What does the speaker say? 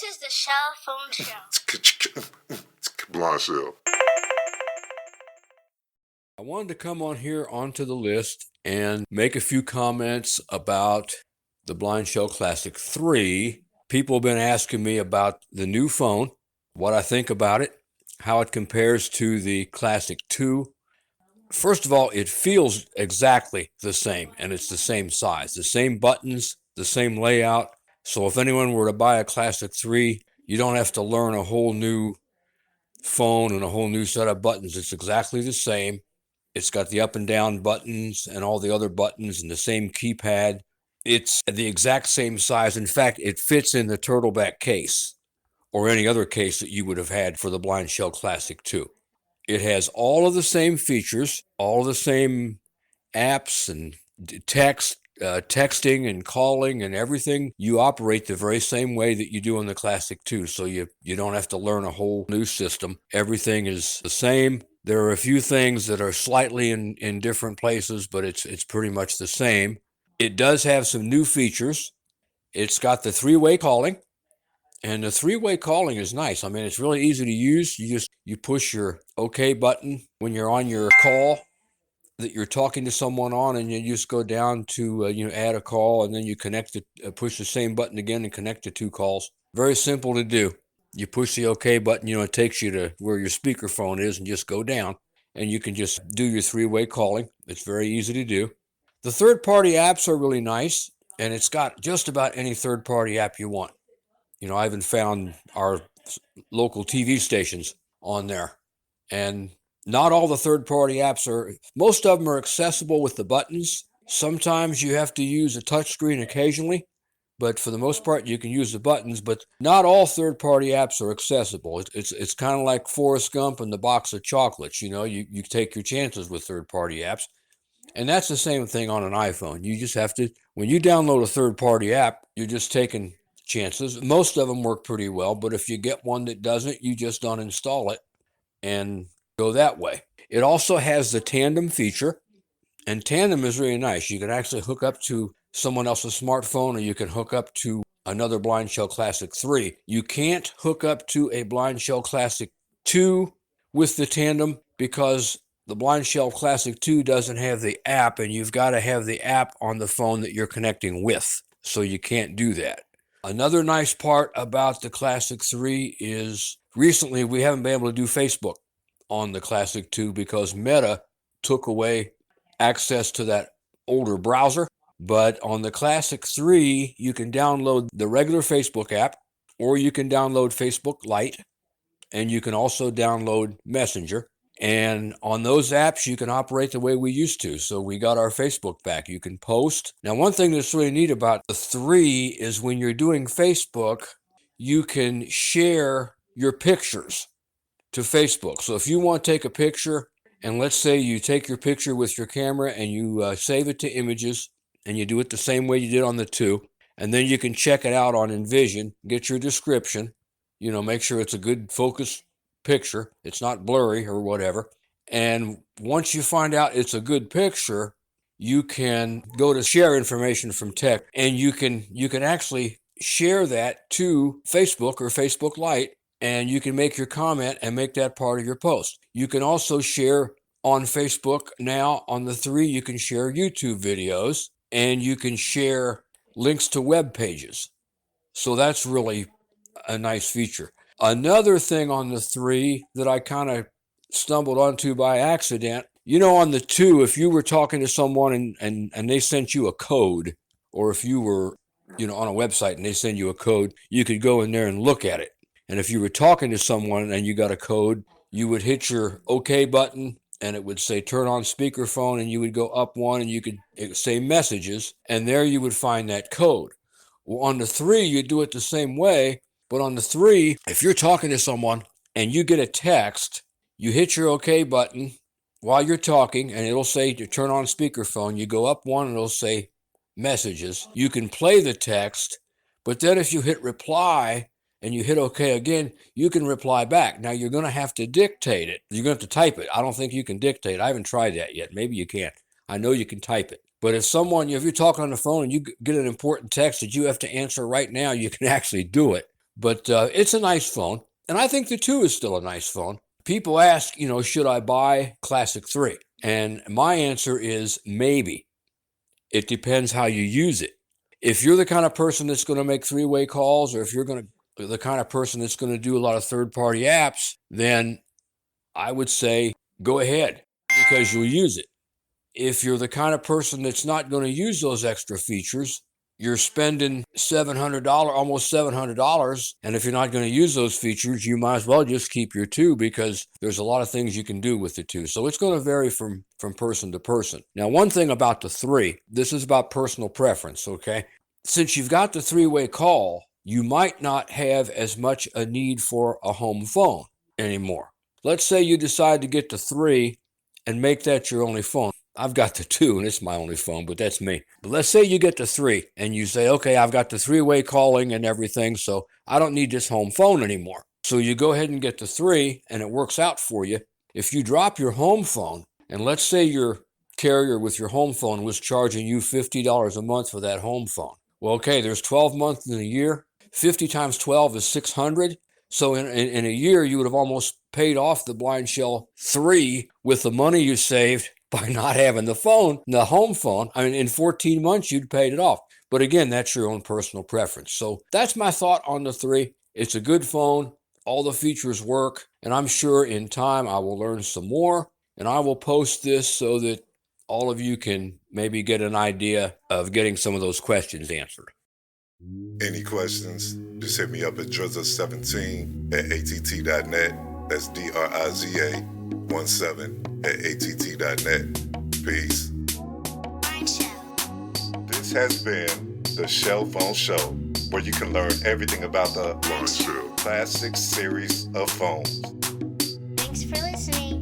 This is the Shell Phone Show. It's Blindshell. I wanted to come on here onto the list and make a few comments about the Blindshell Classic 3. People have been asking me about the new phone, what I think about it, how it compares to the Classic 2. First of all, it feels exactly the same, and it's the same size, the same buttons, the same layout. So if anyone were to buy a Classic 3, you don't have to learn a whole new phone and a whole new set of buttons. It's exactly the same. It's got the up and down buttons and all the other buttons and the same keypad. It's the exact same size. In fact, it fits in the turtleback case or any other case that you would have had for the Blindshell Classic 2. It has all of the same features, all of the same apps and texting and calling and everything. You operate the very same way that you do on the Classic 2, so you don't have to learn a whole new system. Everything is the same. There are a few things that are slightly in different places, but it's pretty much the same. It does have some new features. It's got the three-way calling, and the three-way calling is nice. I mean, it's really easy to use. You push your OK button when you're on your call that you're talking to someone on, and you just go down to add a call, and then you connect it, push the same button again and connect the two calls. Very simple to do. You push the OK button, it takes you to where your speakerphone is, and just go down, and you can just do your three-way calling. It's very easy to do. The third-party apps are really nice, and it's got just about any third-party app you want. I even found our local TV stations on there, and not all the third-party apps most of them are accessible with the buttons. Sometimes you have to use a touchscreen occasionally, but for the most part, you can use the buttons. But not all third-party apps are accessible. It's kind of like Forrest Gump and the box of chocolates. You take your chances with third-party apps, and that's the same thing on an iPhone. You just have to, when you download a third-party app, you're just taking chances. Most of them work pretty well, but if you get one that doesn't, you just uninstall it and go that way. It also has the tandem feature, and tandem is really nice. You can actually hook up to someone else's smartphone, or you can hook up to another Blindshell Classic 3. You can't hook up to a Blindshell Classic 2 with the tandem because the Blindshell Classic 2 doesn't have the app, and you've got to have the app on the phone that you're connecting with, so you can't do that. Another nice part about the Classic 3 is recently we haven't been able to do Facebook on the Classic 2 because Meta took away access to that older browser. But on the Classic 3, you can download the regular Facebook app, or you can download Facebook Lite, and you can also download Messenger. And on those apps, you can operate the way we used to. So we got our Facebook back. You can post. Now, one thing that's really neat about the 3 is when you're doing Facebook, you can share your pictures to Facebook. So if you want to take a picture, and let's say you take your picture with your camera and you save it to images, and you do it the same way you did on the 2, and then you can check it out on Envision, get your description, make sure it's a good focus picture, it's not blurry or whatever. And once you find out it's a good picture, you can go to share information from text, and you can actually share that to Facebook or Facebook Lite, and you can make your comment and make that part of your post. You can also share on Facebook now. On the 3, you can share YouTube videos, and you can share links to web pages. So that's really a nice feature. Another thing on the 3 that I kind of stumbled onto by accident, on the 2, if you were talking to someone and they sent you a code, or if you were, on a website and they send you a code, you could go in there and look at it. And if you were talking to someone and you got a code, you would hit your OK button, and it would say turn on speakerphone, and you would go up one, and it would say messages, and there you would find that code. Well, on the 3, you do it the same way. But on the 3, if you're talking to someone and you get a text, you hit your OK button while you're talking, and it'll say to turn on speakerphone. You go up one, and it'll say messages. You can play the text, but then if you hit reply and you hit OK again, you can reply back. Now, you're going to have to dictate it. You're going to have to type it. I don't think you can dictate. I haven't tried that yet. Maybe you can. I know you can type it. But if you're talking on the phone and you get an important text that you have to answer right now, you can actually do it. But it's a nice phone. And I think the 2 is still a nice phone. People ask, should I buy Classic 3? And my answer is maybe. It depends how you use it. If you're the kind of person that's going to make 3-way calls, or if you're the kind of person that's going to do a lot of third-party apps, then I would say go ahead because you'll use it. If you're the kind of person that's not going to use those extra features, you're spending $700, almost $700, and if you're not going to use those features, you might as well just keep your 2 because there's a lot of things you can do with the 2. So it's going to vary from person to person. Now, one thing about the 3, this is about personal preference, okay? Since you've got the 3-way call, you might not have as much a need for a home phone anymore. Let's say you decide to get the 3 and make that your only phone. I've got the 2 and it's my only phone, but that's me. But let's say you get the 3 and you say, okay, I've got the 3-way calling and everything, so I don't need this home phone anymore. So you go ahead and get the 3 and it works out for you. If you drop your home phone, and let's say your carrier with your home phone was charging you $50 a month for that home phone. Well, okay, there's 12 months in a year. 50 times 12 is 600. So in a year, you would have almost paid off the Blindshell 3 with the money you saved by not having the home phone. I mean, in 14 months, you'd paid it off. But again, that's your own personal preference. So that's my thought on the 3. It's a good phone. All the features work. And I'm sure in time I will learn some more. And I will post this so that all of you can maybe get an idea of getting some of those questions answered. Any questions? Just hit me up at Drizza17 at att.net. That's DRIZA17 at att.net. Peace. This has been the Shell Phone Show, where you can learn everything about the Blindshell Classic series of phones. Thanks for listening.